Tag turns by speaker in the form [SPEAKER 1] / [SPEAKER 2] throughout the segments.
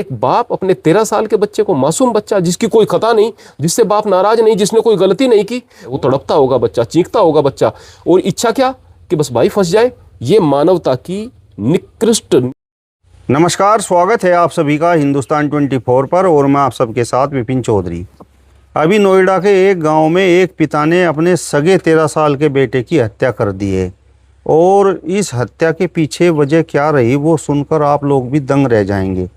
[SPEAKER 1] एक बाप अपने 13 साल के बच्चे को, मासूम बच्चा जिसकी कोई खता नहीं, जिससे बाप नाराज नहीं, जिसने कोई गलती नहीं की, वो तड़पता होगा बच्चा, चीखता होगा बच्चा, और इच्छा क्या कि बस भाई फंस जाए। ये मानवता की निकृष्ट।
[SPEAKER 2] नमस्कार, स्वागत है आप सभी का हिंदुस्तान 24 पर और मैं आप सबके साथ विपिन चौधरी। अभी नोएडा के एक गांव में एक पिता ने अपने सगे 13 साल के बेटे की हत्या कर दी है और इस हत्या के पीछे वजह क्या रही वो सुनकर आप लोग भी दंग रह जाएंगे।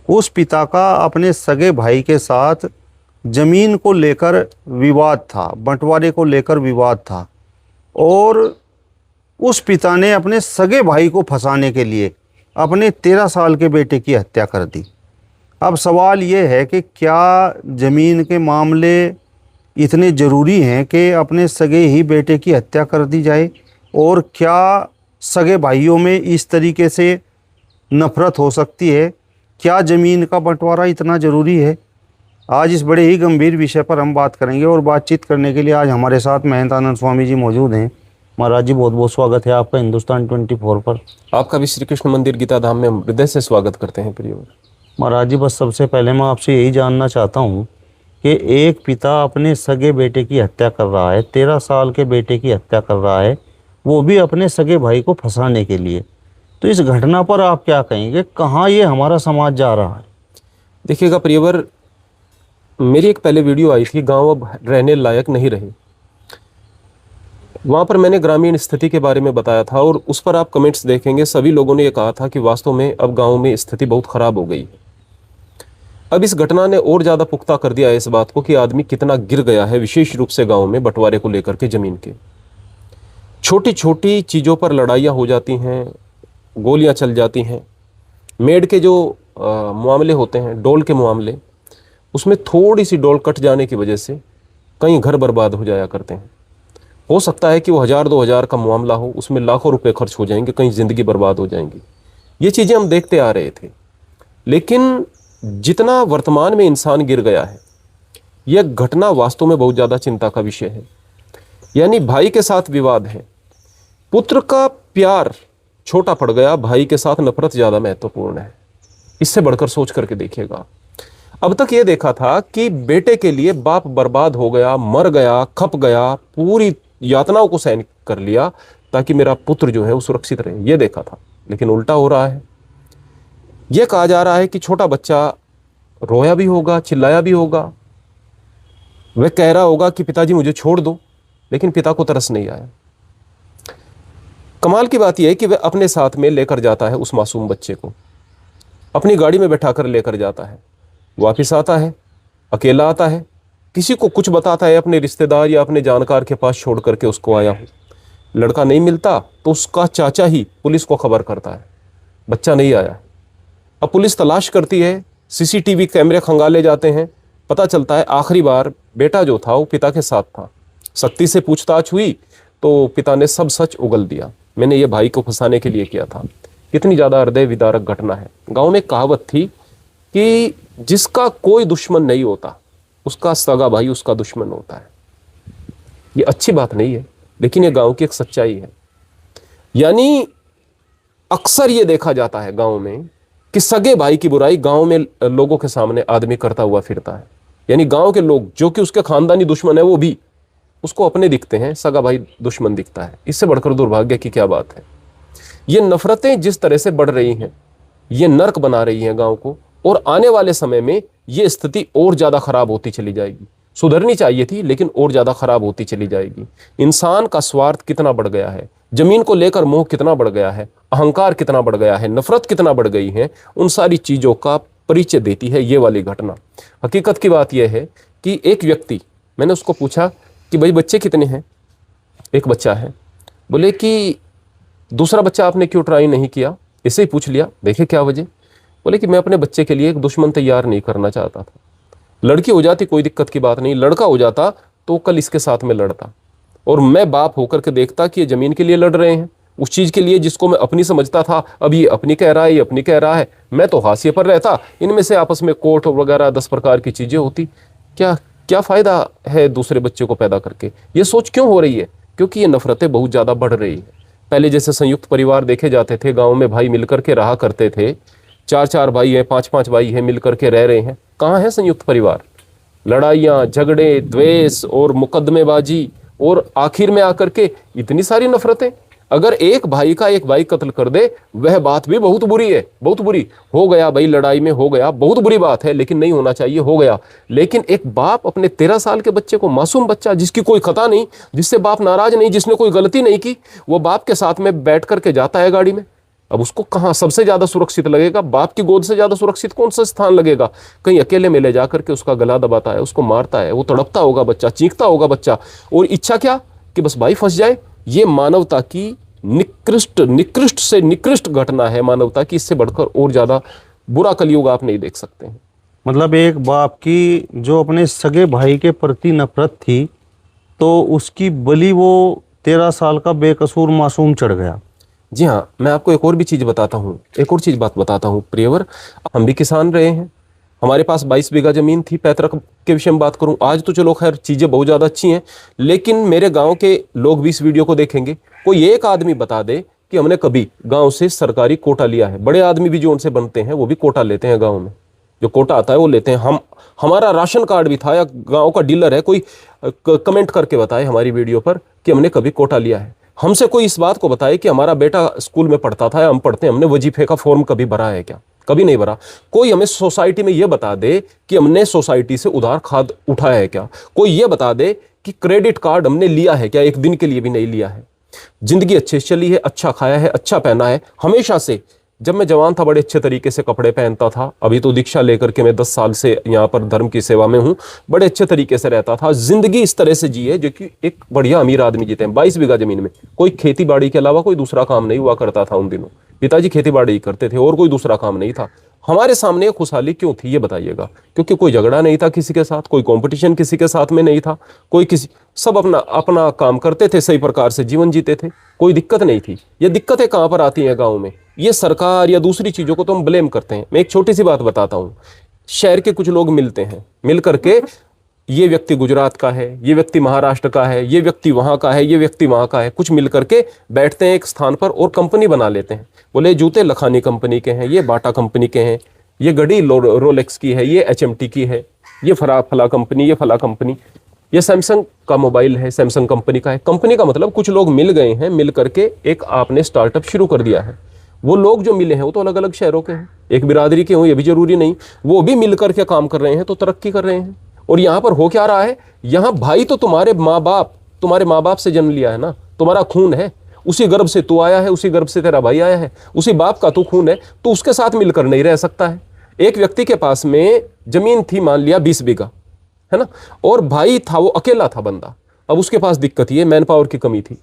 [SPEAKER 2] उस पिता का अपने सगे भाई के साथ ज़मीन को लेकर विवाद था, बंटवारे को लेकर विवाद था और उस पिता ने अपने सगे भाई को फंसाने के लिए अपने 13 साल के बेटे की हत्या कर दी। अब सवाल ये है कि क्या ज़मीन के मामले इतने ज़रूरी हैं कि अपने सगे ही बेटे की हत्या कर दी जाए, और क्या सगे भाइयों में इस तरीके से नफ़रत हो सकती है? क्या ज़मीन का बंटवारा इतना ज़रूरी है? आज इस बड़े ही गंभीर विषय पर हम बात करेंगे और बातचीत करने के लिए आज हमारे साथ महंत आनंद स्वामी जी मौजूद हैं। महाराज जी, बहुत बहुत स्वागत है आपका हिंदुस्तान 24 पर।
[SPEAKER 1] आपका भी श्री कृष्ण मंदिर गीता धाम में हृदय से स्वागत करते हैं प्रिय।
[SPEAKER 2] महाराज जी, बस सबसे पहले मैं आपसे यही जानना चाहता हूँ कि एक पिता अपने सगे बेटे की हत्या कर रहा है, 13 साल के बेटे की हत्या कर रहा है, वो भी अपने सगे भाई को फंसाने के लिए। तो इस घटना पर आप क्या कहेंगे? कहाँ ये हमारा समाज जा रहा है?
[SPEAKER 1] देखिएगा प्रियवर, मेरी एक पहले वीडियो आई थी, गांव अब रहने लायक नहीं रहे। वहाँ पर मैंने ग्रामीण स्थिति के बारे में बताया था और उस पर आप कमेंट्स देखेंगे, सभी लोगों ने ये कहा था कि वास्तव में अब गाँव में स्थिति बहुत ख़राब हो गई है। अब इस घटना ने और ज़्यादा पुख्ता कर दिया है इस बात को कि आदमी कितना गिर गया है, विशेष रूप से गाँव में बंटवारे को लेकर के, ज़मीन के। छोटी छोटी चीज़ों पर लड़ाइयाँ हो जाती हैं, गोलियाँ चल जाती हैं। मेड के जो मामले होते हैं, डोल के मामले, उसमें थोड़ी सी डोल कट जाने की वजह से कई घर बर्बाद हो जाया करते हैं। हो सकता है कि वो 1000-2000 का मामला हो, उसमें लाखों रुपए खर्च हो जाएंगे, कहीं ज़िंदगी बर्बाद हो जाएंगी। ये चीज़ें हम देखते आ रहे थे। लेकिन जितना वर्तमान में इंसान गिर गया है, यह घटना वास्तव में बहुत ज़्यादा चिंता का विषय है। यानी भाई के साथ विवाद है, पुत्र का प्यार छोटा पड़ गया, भाई के साथ नफरत ज़्यादा महत्वपूर्ण है। इससे बढ़कर सोच करके देखिएगा। अब तक ये देखा था कि बेटे के लिए बाप बर्बाद हो गया, मर गया, खप गया, पूरी यातनाओं को सहन कर लिया ताकि मेरा पुत्र जो है वो सुरक्षित रहे, ये देखा था। लेकिन उल्टा हो रहा है। यह कहा जा रहा है कि छोटा बच्चा रोया भी होगा, चिल्लाया भी होगा, वह कह रहा होगा कि पिताजी मुझे छोड़ दो, लेकिन पिता को तरस नहीं आया। कमाल की बात यह है कि वह अपने साथ में लेकर जाता है उस मासूम बच्चे को, अपनी गाड़ी में बैठाकर लेकर जाता है, वापिस आता है, अकेला आता है, किसी को कुछ बताता है, अपने रिश्तेदार या अपने जानकार के पास छोड़ करके उसको आया हूँ। लड़का नहीं मिलता तो उसका चाचा ही पुलिस को खबर करता है, बच्चा नहीं आया। अब पुलिस तलाश करती है, सीसीटीवी कैमरे खंगाले जाते हैं, पता चलता है आखिरी बार बेटा जो था वो पिता के साथ था। सख्ती से पूछताछ हुई तो पिता ने सब सच उगल दिया, मैंने ये भाई को फंसाने के लिए किया था। कितनी ज़्यादा हृदय विदारक घटना है। गाँव में कहावत थी कि जिसका कोई दुश्मन नहीं होता उसका सगा भाई उसका दुश्मन होता है। ये अच्छी बात नहीं है, लेकिन ये गांव की एक सच्चाई है। यानी अक्सर ये देखा जाता है गांव में कि सगे भाई की बुराई गांव में लोगों के सामने आदमी करता हुआ फिरता है। यानी गांव के लोग जो कि उसके खानदानी दुश्मन है वो भी उसको अपने दिखते हैं, सगा भाई दुश्मन दिखता है। इससे बढ़कर दुर्भाग्य की क्या बात है। ये नफरतें जिस तरह से बढ़ रही हैं, ये नर्क बना रही हैं गांव को, और आने वाले समय में ये स्थिति और ज़्यादा खराब होती चली जाएगी। सुधरनी चाहिए थी लेकिन और ज़्यादा खराब होती चली जाएगी। इंसान का स्वार्थ कितना बढ़ गया है, ज़मीन को लेकर मोह कितना बढ़ गया है, अहंकार कितना बढ़ गया है, नफरत कितना बढ़ गई है, उन सारी चीज़ों का परिचय देती है ये वाली घटना। हकीकत की बात यह है कि एक व्यक्ति, मैंने उसको पूछा कि भाई बच्चे कितने हैं? एक बच्चा है। बोले कि दूसरा बच्चा आपने क्यों ट्राई नहीं किया? इसे ही पूछ लिया, देखे क्या वजह? बोले कि मैं अपने बच्चे के लिए एक दुश्मन तैयार नहीं करना चाहता था। लड़की हो जाती कोई दिक्कत की बात नहीं, लड़का हो जाता तो कल इसके साथ में लड़ता, और मैं बाप होकर के देखता कि ये ज़मीन के लिए लड़ रहे हैं, उस चीज़ के लिए जिसको मैं अपनी समझता था, अब ये अपनी कह रहा है, ये अपनी कह रहा है, मैं तो हाशिए पर रहता। इनमें से आपस में कोर्ट वगैरह 10 प्रकार की चीज़ें होती। क्या क्या फ़ायदा है दूसरे बच्चे को पैदा करके? ये सोच क्यों हो रही है? क्योंकि ये नफ़रतें बहुत ज़्यादा बढ़ रही हैं। पहले जैसे संयुक्त परिवार देखे जाते थे, गाँव में भाई मिलकर के रहा करते थे, चार चार भाई हैं, पांच पांच भाई हैं, मिल करके रह रहे हैं। कहाँ है संयुक्त परिवार? लड़ाइयाँ, झगड़े, द्वेष और मुकदमेबाजी, और आखिर में आकर के इतनी सारी नफरतें। अगर एक भाई का एक भाई कत्ल कर दे, वह बात भी बहुत बुरी है, बहुत बुरी। हो गया भाई, लड़ाई में हो गया, बहुत बुरी बात है, लेकिन नहीं होना चाहिए, हो गया। लेकिन एक बाप अपने 13 साल के बच्चे को, मासूम बच्चा जिसकी कोई खता नहीं, जिससे बाप नाराज नहीं, जिसने कोई गलती नहीं की, वो बाप के साथ में बैठ करके जाता है गाड़ी में। अब उसको कहाँ सबसे ज्यादा सुरक्षित लगेगा? बाप की गोद से ज्यादा सुरक्षित कौन सा स्थान लगेगा? कहीं अकेले में ले जाकर के उसका गला दबाता है, उसको मारता है, वो तड़पता होगा बच्चा, चीखता होगा बच्चा, और इच्छा क्या कि बस भाई फंस जाए। ये मानवता की निकृष्ट से निकृष्ट घटना है मानवता की। इससे बढ़कर और ज्यादा बुरा कलयुग आप नहीं देख सकते हैं।
[SPEAKER 2] मतलब एक बाप की जो अपने सगे भाई के प्रति नफरत थी, तो उसकी बलि वो 13 साल का बेकसूर मासूम चढ़ गया।
[SPEAKER 1] जी हाँ, मैं आपको एक और भी चीज़ बताता हूँ, एक और चीज़ बात बताता हूँ प्रियवर। हम भी किसान रहे हैं, हमारे पास 22 बीघा ज़मीन थी। पैतृक के विषय में बात करूँ, आज तो चलो खैर चीज़ें बहुत ज़्यादा अच्छी हैं, लेकिन मेरे गांव के लोग भी इस वीडियो को देखेंगे। कोई एक आदमी बता दे कि हमने कभी गांव से सरकारी कोटा लिया है। बड़े आदमी भी जो उनसे बनते हैं वो भी कोटा लेते हैं, गाँव में जो कोटा आता है वो लेते हैं। हमारा राशन कार्ड भी था, या गाँव का डीलर है, कोई कमेंट करके बताए हमारी वीडियो पर कि हमने कभी कोटा लिया है। हमसे कोई इस बात को बताए कि हमारा बेटा स्कूल में पढ़ता था या हम पढ़ते हैं, हमने वजीफे का फॉर्म कभी भरा है क्या? कभी नहीं भरा। कोई हमें सोसाइटी में यह बता दे कि हमने सोसाइटी से उधार खाद उठाया है क्या? कोई यह बता दे कि क्रेडिट कार्ड हमने लिया है क्या? एक दिन के लिए भी नहीं लिया है। जिंदगी अच्छे से चली है, अच्छा खाया है, अच्छा पहना है हमेशा से। जब मैं जवान था बड़े अच्छे तरीके से कपड़े पहनता था। अभी तो दीक्षा लेकर के मैं 10 साल से यहाँ पर धर्म की सेवा में हूँ। बड़े अच्छे तरीके से रहता था। जिंदगी इस तरह से जी है जो कि एक बढ़िया अमीर आदमी जीते हैं। 22 बीघा जमीन में कोई खेती बाड़ी के अलावा कोई दूसरा काम नहीं हुआ करता था उन दिनों। पिताजी खेती बाड़ी करते थे और कोई दूसरा काम नहीं था। हमारे सामने खुशहाली क्यों थी ये बताइएगा? क्योंकि कोई झगड़ा नहीं था किसी के साथ, कोई कंपटीशन किसी के साथ में नहीं था, कोई किसी, सब अपना अपना काम करते थे, सही प्रकार से जीवन जीते थे, कोई दिक्कत नहीं थी। ये दिक्कतें कहाँ पर आती हैं गाँव में? ये सरकार या दूसरी चीज़ों को तो हम ब्लेम करते हैं। मैं एक छोटी सी बात बताता हूँ। शहर के कुछ लोग मिलते हैं, मिल करके ये व्यक्ति गुजरात का है, ये व्यक्ति महाराष्ट्र का है, ये व्यक्ति वहाँ का है, ये व्यक्ति वहाँ का है, कुछ मिल करके बैठते हैं एक स्थान पर और कंपनी बना लेते हैं। बोले जूते लखानी कंपनी के हैं, ये बाटा कंपनी के हैं, ये घड़ी रोलेक्स की है, ये HMT की है, ये फला कंपनी, ये फला कंपनी, ये सैमसंग का मोबाइल है, सैमसंग कंपनी का है। कंपनी का मतलब कुछ लोग मिल गए हैं, मिल करके एक आपने स्टार्टअप शुरू कर दिया है। वो लोग जो मिले हैं वो तो अलग अलग शहरों के हैं, एक बिरादरी के हों ये भी जरूरी नहीं, वो भी मिल करके काम कर रहे हैं तो तरक्की कर रहे हैं। और यहाँ पर हो क्या रहा है? यहाँ भाई तो तुम्हारे माँ बाप से जन्म लिया है ना, तुम्हारा खून है, उसी गर्भ से तू आया है, उसी गर्भ से तेरा भाई आया है, उसी बाप का तू खून है, तो उसके साथ मिलकर नहीं रह सकता है। एक व्यक्ति के पास में जमीन थी, मान लिया 20 बीघा, है ना, और भाई था, वो अकेला था बंदा। अब उसके पास दिक्कत ये मैन पावर की कमी थी।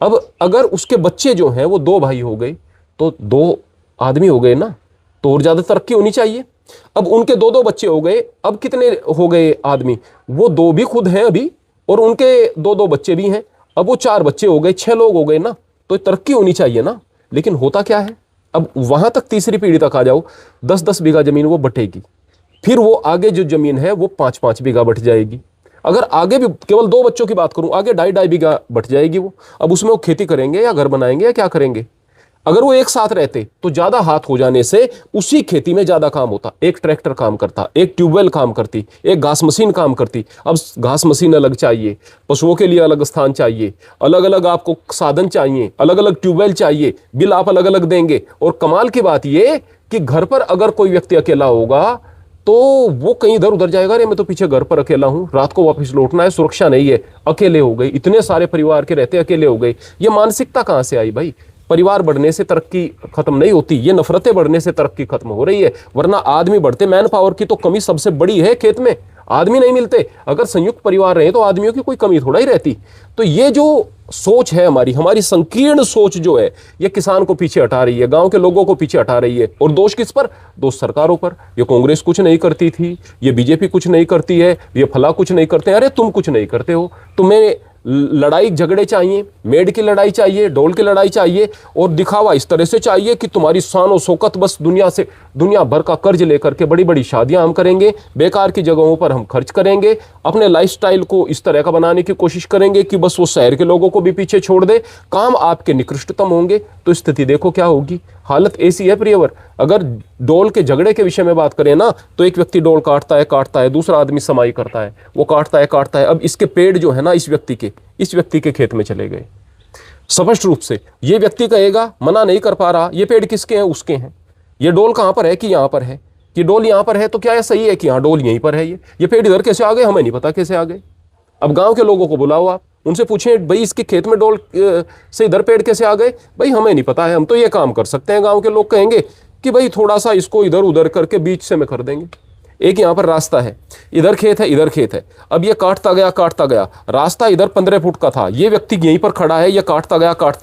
[SPEAKER 1] अब अगर उसके बच्चे जो हैं वो 2 भाई हो गए तो 2 आदमी हो गए ना, तो और ज्यादा तरक्की होनी चाहिए। अब उनके 2 बच्चे हो गए, अब कितने हो गए आदमी? वो 2 भी खुद हैं अभी, और उनके 2 बच्चे भी हैं, अब वो 4 बच्चे हो गए, 6 लोग हो गए ना, तो तरक्की होनी चाहिए ना। लेकिन होता क्या है? अब वहां तक तीसरी पीढ़ी तक आ जाओ, 10-10 बीघा जमीन वो बटेगी, फिर वो आगे जो जमीन है वो 5-5 बीघा बट जाएगी। अगर आगे भी केवल 2 बच्चों की बात करूं, आगे 2.5 बीघा बट जाएगी वो। अब उसमें वो खेती करेंगे या घर बनाएंगे या क्या करेंगे? अगर वो एक साथ रहते तो ज्यादा हाथ हो जाने से उसी खेती में ज्यादा काम होता। एक ट्रैक्टर काम करता, एक ट्यूबवेल काम करती, एक घास मशीन काम करती। अब घास मशीन अलग चाहिए, पशुओं के लिए अलग स्थान चाहिए, अलग अलग आपको साधन चाहिए, अलग अलग ट्यूबवेल चाहिए, बिल आप अलग अलग देंगे। और कमाल की बात ये कि घर पर अगर कोई व्यक्ति अकेला होगा तो वो कहीं इधर उधर जाएगा, अरे मैं तो पीछे घर पर अकेला हूं, रात को वापस लौटना है, सुरक्षा नहीं है, अकेले हो गए। इतने सारे परिवार के रहते अकेले हो गए। ये मानसिकता कहां से आई भाई? परिवार बढ़ने से तरक्की खत्म नहीं होती, ये नफरतें बढ़ने से तरक्की खत्म हो रही है। वरना आदमी बढ़ते, मैन पावर की तो कमी सबसे बड़ी है खेत में, आदमी नहीं मिलते। अगर संयुक्त परिवार रहे तो आदमियों की कोई कमी थोड़ा ही रहती। तो ये जो सोच है हमारी संकीर्ण सोच जो है, ये किसान को पीछे हटा रही है, गांव के लोगों को पीछे हटा रही है। और दोष किस पर? दोष सरकारों पर। ये कांग्रेस कुछ नहीं करती थी, ये बीजेपी कुछ नहीं करती है, ये फला कुछ नहीं करते। अरे तुम कुछ नहीं करते हो, तुम्हें लड़ाई झगड़े चाहिए, मेड की लड़ाई चाहिए, ढोल की लड़ाई चाहिए, और दिखावा इस तरह से चाहिए कि तुम्हारी शान शौकत, बस दुनिया भर का कर्ज लेकर के बड़ी बड़ी शादियां हम करेंगे, बेकार की जगहों पर हम खर्च करेंगे, अपने लाइफस्टाइल को इस तरह का बनाने की कोशिश करेंगे कि बस वो शहर के लोगों को भी पीछे छोड़ दे, काम आपके निकृष्टतम होंगे। तो स्थिति देखो क्या होगी। हालत ऐसी है प्रियवर। अगर डोल के झगड़े के विषय में बात करें ना, तो एक व्यक्ति डोल काटता है, दूसरा आदमी समाई करता है, वो काटता है। अब इसके पेड़ जो है ना इस व्यक्ति के खेत में चले गए। स्पष्ट रूप से ये व्यक्ति कहेगा, मना नहीं कर पा रहा, ये पेड़ किसके हैं, उसके हैं। ये डोल कहाँ पर है कि यहाँ पर है, कि डोल यहाँ पर है तो क्या है सही है कि हाँ डोल यहीं पर है। ये पेड़ इधर कैसे आ गए, हमें नहीं पता कैसे आ गए। अब गांव के लोगों को बुलाओ आप, उनसे पूछें भाई इसके खेत में डोल से इधर पेड़ कैसे आ गए, भाई हमें नहीं पता है, हम तो ये काम कर सकते हैं। गांव के लोग कहेंगे कि भाई थोड़ा सा इसको इधर उधर करके बीच से में कर देंगे। एक यहाँ पर रास्ता है, इधर खेत है, इधर खेत है। अब ये काटता गया, रास्ता इधर 15 फुट का था, ये व्यक्ति यहीं पर खड़ा है, ये काटता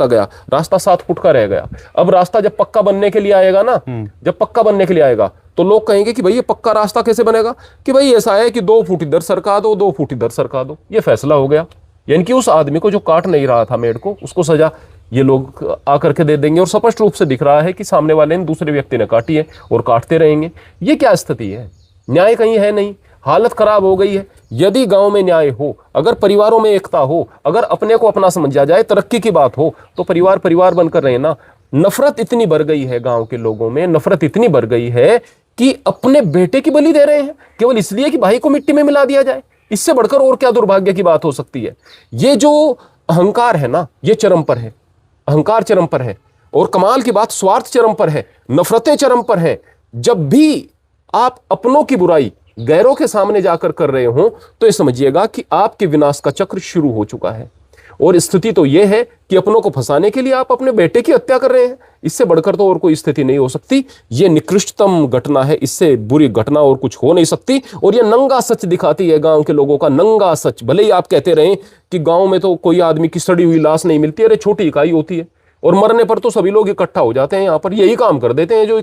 [SPEAKER 1] गया, रास्ता 7 फुट का रह गया। अब रास्ता जब पक्का बनने के लिए आएगा ना, जब पक्का बनने के लिए आएगा तो लोग कहेंगे कि भाई ये पक्का रास्ता कैसे बनेगा, कि भाई ऐसा है कि 2 फुट इधर सरका दो, 2 फुट इधर सरका दो। ये फैसला हो गया। यानी कि उस आदमी को जो काट नहीं रहा था मेड़ को, उसको सजा ये लोग आकर के दे देंगे। और स्पष्ट रूप से दिख रहा है कि सामने वाले ने, दूसरे व्यक्ति ने काटी है और काटते रहेंगे। ये क्या स्थिति है, न्याय कहीं है नहीं, हालत खराब हो गई है। यदि गांव में न्याय हो, अगर परिवारों में एकता हो, अगर अपने को अपना समझा जाए, तरक्की की बात हो, तो परिवार बनकर रहे ना। नफरत इतनी बढ़ गई है गांव के लोगों में, नफरत इतनी बढ़ गई है कि अपने बेटे की बलि दे रहे हैं केवल इसलिए कि भाई को मिट्टी में मिला दिया जाए। इससे बढ़कर और क्या दुर्भाग्य की बात हो सकती है। ये जो अहंकार है ना, ये चरम पर है, अहंकार चरम पर है। और कमाल की बात, स्वार्थ चरम पर है, नफरतें चरम पर है। जब भी आप अपनों की बुराई गैरों के सामने जाकर कर रहे हो, तो ये समझिएगा कि आपके विनाश का चक्र शुरू हो चुका है। और स्थिति तो यह है कि अपनों को फंसाने के लिए आप अपने बेटे की हत्या कर रहे हैं। इससे बढ़कर तो और कोई स्थिति नहीं हो सकती। यह निकृष्टतम घटना है, इससे बुरी घटना और कुछ हो नहीं सकती। और यह नंगा सच दिखाती है गांव के लोगों का, नंगा सच। भले ही आप कहते रहें कि गांव में तो कोई आदमी की सड़ी हुई लाश नहीं मिलती, अरे छोटी इकाई होती है, और मरने पर तो सभी लोग इकट्ठा हो जाते हैं। यहाँ पर यही काम कर देते हैं, जो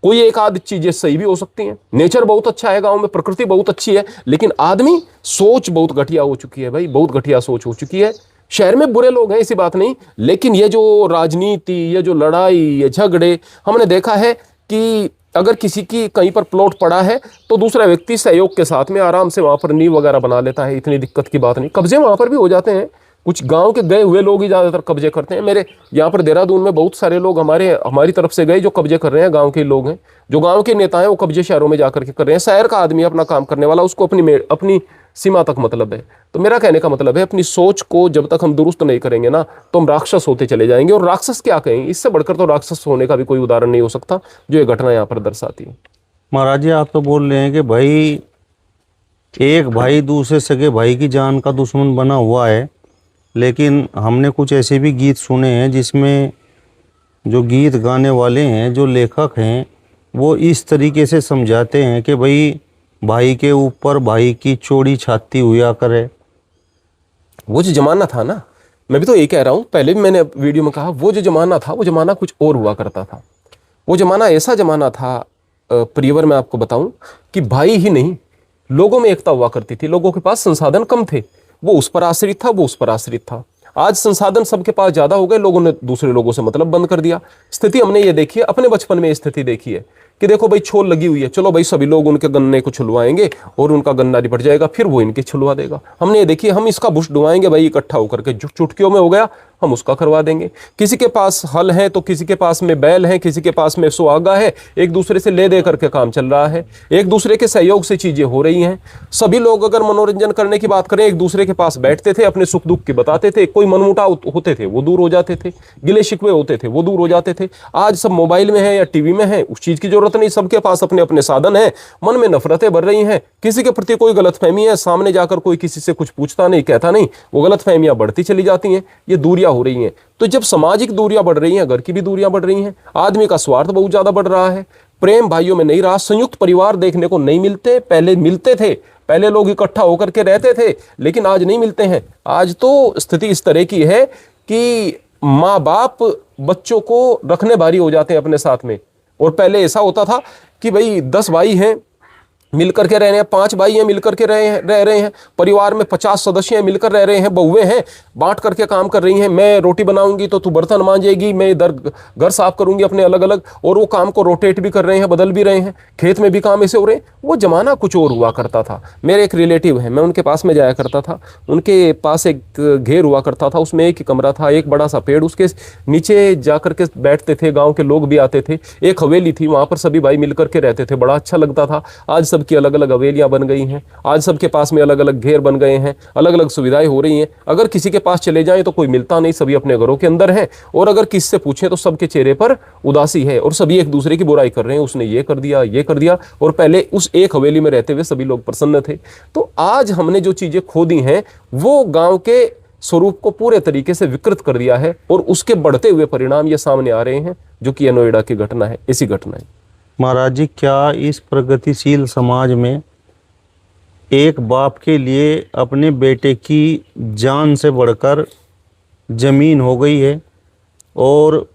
[SPEAKER 1] कोई एक आध चीजें सही भी हो सकती हैं। नेचर बहुत अच्छा है गांव में, प्रकृति बहुत अच्छी है, लेकिन आदमी सोच बहुत घटिया हो चुकी है भाई, बहुत घटिया सोच हो चुकी है। शहर में बुरे लोग हैं, ऐसी बात नहीं, लेकिन ये जो राजनीति, ये जो लड़ाई, ये झगड़े, हमने देखा है कि अगर किसी की कहीं पर प्लॉट पड़ा है तो दूसरा व्यक्ति सहयोग के साथ में आराम से वहां पर नींव वगैरह बना लेता है, इतनी दिक्कत की बात नहीं। कब्जे वहां पर भी हो जाते हैं, कुछ गांव के गए हुए लोग ही ज्यादातर कब्जे करते हैं। मेरे यहाँ पर देहरादून में बहुत सारे लोग हमारी तरफ से गए जो कब्जे कर रहे हैं, गांव के लोग हैं, जो गांव के नेता हैं, वो कब्जे शहरों में जाकर के कर रहे हैं। शहर का आदमी अपना काम करने वाला, उसको अपनी सीमा तक मतलब है। तो मेरा कहने का मतलब है, अपनी सोच को जब तक हम दुरुस्त नहीं करेंगे ना, तो हम राक्षस होते चले जाएंगे। और राक्षस क्या कहेंगे, इससे बढ़कर तो राक्षस होने का भी कोई उदाहरण नहीं हो सकता जो ये घटना यहाँ पर दर्शाती है।
[SPEAKER 2] महाराज जी, आप तो बोल रहे हैं कि भाई एक भाई दूसरे सगे भाई की जान का दुश्मन बना हुआ है, लेकिन हमने कुछ ऐसे भी गीत सुने हैं जिसमें जो गीत गाने वाले हैं, जो लेखक हैं, वो इस तरीके से समझाते हैं कि भाई के ऊपर भाई की चौड़ी छाती हुआ करे।
[SPEAKER 1] वो जो जमाना था ना, मैं भी तो यही कह रहा हूं, पहले भी मैंने वीडियो में कहा, वो जो जमाना था, वो जमाना कुछ और हुआ करता था। वो जमाना ऐसा जमाना था प्रियवर, मैं आपको बताऊं कि भाई ही नहीं, लोगों में एकता हुआ करती थी। लोगों के पास संसाधन कम थे, वो उस पर आश्रित था, वो उस पर आश्रित था। आज संसाधन सबके पास ज्यादा हो गए, लोगों ने दूसरे लोगों से मतलब बंद कर दिया। स्थिति हमने ये देखी है, अपने बचपन में ये स्थिति देखी है कि देखो भाई छोल लगी हुई है, चलो भाई सभी लोग उनके गन्ने को छुलवाएंगे और उनका गन्ना निपट जाएगा, फिर वो इनके छुलवा देगा। हमने ये देखी, हम इसका बुश डुबाएंगे भाई, इकट्ठा होकर के चुटकियों में हो गया, हम उसका करवा देंगे। किसी के पास हल है तो किसी के पास में बैल है, किसी के पास में सुहागा है, एक दूसरे से ले दे करके काम चल रहा है, एक दूसरे के सहयोग से चीजें हो रही हैं। सभी लोग अगर मनोरंजन करने की बात करें, एक दूसरे के पास बैठते थे, अपने सुख दुख की बताते थे, कोई मनमुटाव होते थे वो दूर हो जाते थे, गिले शिकवे होते थे वो दूर हो जाते थे। आज सब मोबाइल में है या टीवी में है, उस चीज की जरूरत नहीं, सबके पास अपने अपने साधन है, मन में नफरतें बढ़ रही हैं, किसी के प्रति कोई गलतफहमी है, सामने जाकर कोई किसी से कुछ पूछता नहीं, कहता नहीं, वो गलतफहमियां बढ़ती चली जाती हैं, ये दूरियां हो रही हैं। तो जब सामाजिक दूरियां बढ़ रही हैं, घर की भी दूरियां बढ़ रही हैं, आदमी का स्वार्थ बहुत ज्यादा बढ़ रहा है, प्रेम भाइयों में नहीं रहा, संयुक्त परिवार देखने को नहीं मिलते। पहले मिलते थे, पहले लोग इकट्ठा होकर के रहते थे, लेकिन आज नहीं मिलते हैं। आज तो स्थिति इस तरह की है कि माँ बाप बच्चों को रखने भारी हो जाते हैं अपने साथ में। और पहले ऐसा होता था कि भाई 10 भाई हैं, मिल करके रह रहे हैं, 5 भाई हैं, मिल करके रह रहे हैं, परिवार में 50 सदस्य हैं, मिलकर रह रहे हैं, बहुएं हैं, बांट करके काम कर रही हैं। मैं रोटी बनाऊंगी तो तू बर्तन मांजेगी, मैं इधर घर साफ करूंगी अपने अलग अलग, और वो काम को रोटेट भी कर रहे हैं, बदल भी रहे हैं, खेत में भी काम ऐसे हो रहे हैं। वो जमाना कुछ और हुआ करता था। मेरे एक रिलेटिव है, मैं उनके पास में जाया करता था, उनके पास एक घेर हुआ करता था, उसमें एक ही कमरा था, एक बड़ा सा पेड़, उसके नीचे जा करके बैठते थे, गाँव के लोग भी आते थे, एक हवेली थी, वहाँ पर सभी भाई मिल करके रहते थे, बड़ा अच्छा लगता था। आज सब की अलग अलग हवेलियां बन गई हैं, आज सबके पास में अलग अलग घेर बन गए हैं, अलग अलग सुविधाएं हो रही हैं। अगर किसी के पास चले जाएं तो कोई मिलता नहीं, सभी अपने घरों के अंदर हैं, और अगर किसी से पूछें तो सबके चेहरे पर उदासी है और सभी एक दूसरे की बुराई कर रहे हैं, उसने ये कर दिया, ये कर दिया, और पहले उस एक हवेली में रहते हुए सभी लोग प्रसन्न थे। तो आज हमने जो चीजें खो दी हैं वो गांव के स्वरूप को पूरे तरीके से विकृत कर दिया है, और उसके बढ़ते हुए परिणाम ये सामने आ रहे हैं, जो कि नोएडा की घटना है, ऐसी घटना है।
[SPEAKER 2] महाराज जी, क्या इस प्रगतिशील समाज में एक बाप के लिए अपने बेटे की जान से बढ़कर जमीन हो गई है, और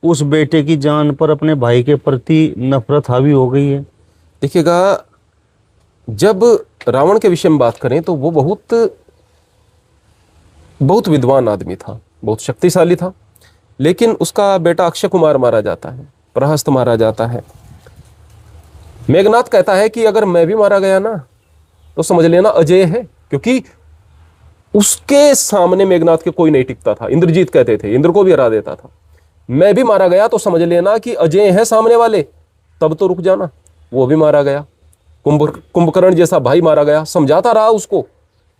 [SPEAKER 2] उस बेटे की जान पर अपने भाई के प्रति नफरत हावी हो गई है?
[SPEAKER 1] देखिएगा, जब रावण के विषय में बात करें तो वो बहुत विद्वान आदमी था, बहुत शक्तिशाली था, लेकिन उसका बेटा अक्षय कुमार मारा जाता है, प्रहस्त मारा जाता है। मेघनाथ कहता है कि अगर मैं भी मारा गया ना तो समझ लेना अजय है, क्योंकि उसके सामने मेघनाथ के कोई नहीं टिकता था। इंद्रजीत कहते थे, इंद्र को भी हरा देता था। मैं भी मारा गया तो समझ लेना कि अजय है सामने वाले, तब तो रुक जाना। वो भी मारा गया। कुंभकर्ण जैसा भाई मारा गया, समझाता रहा उसको।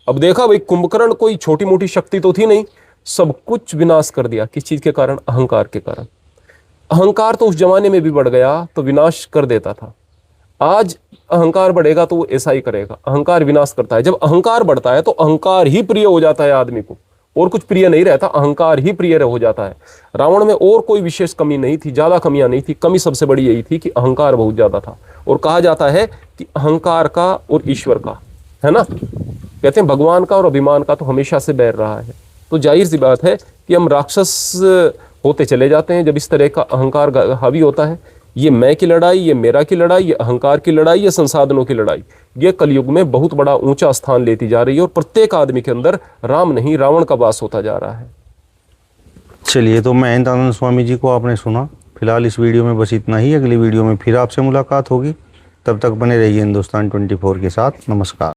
[SPEAKER 1] अब देखा भाई, कुंभकर्ण कोई छोटी मोटी शक्ति तो थी नहीं, सब कुछ विनाश कर दिया। किस चीज के कारण? अहंकार के कारण। अहंकार तो उस जमाने में भी बढ़ गया तो विनाश कर देता था। आज अहंकार बढ़ेगा तो वो ऐसा ही करेगा। अहंकार विनाश करता है। जब अहंकार बढ़ता है तो अहंकार ही प्रिय हो जाता है आदमी को, और कुछ प्रिय नहीं रहता, अहंकार ही प्रिय हो जाता है। रावण में और कोई विशेष कमी नहीं थी, ज्यादा कमियां नहीं थी, कमी सबसे बड़ी यही थी कि अहंकार बहुत ज्यादा था। और कहा जाता है कि अहंकार का और ईश्वर का, है ना, कहते हैं भगवान का और अभिमान का तो हमेशा से बैर रहा है। तो जाहिर सी बात है कि हम राक्षस होते चले जाते हैं जब इस तरह का अहंकार हावी होता है। ये मैं की लड़ाई, ये मेरा की लड़ाई, ये अहंकार की लड़ाई, ये संसाधनों की लड़ाई, ये कलयुग में बहुत बड़ा ऊंचा स्थान लेती जा रही है, और प्रत्येक आदमी के अंदर राम नहीं रावण का वास होता जा रहा है।
[SPEAKER 2] चलिए, तो महेंद्र आनंद स्वामी जी को आपने सुना। फिलहाल इस वीडियो में बस इतना ही। अगली वीडियो में फिर आपसे मुलाकात होगी। तब तक बने रहिए हिंदुस्तान 24 के साथ। नमस्कार।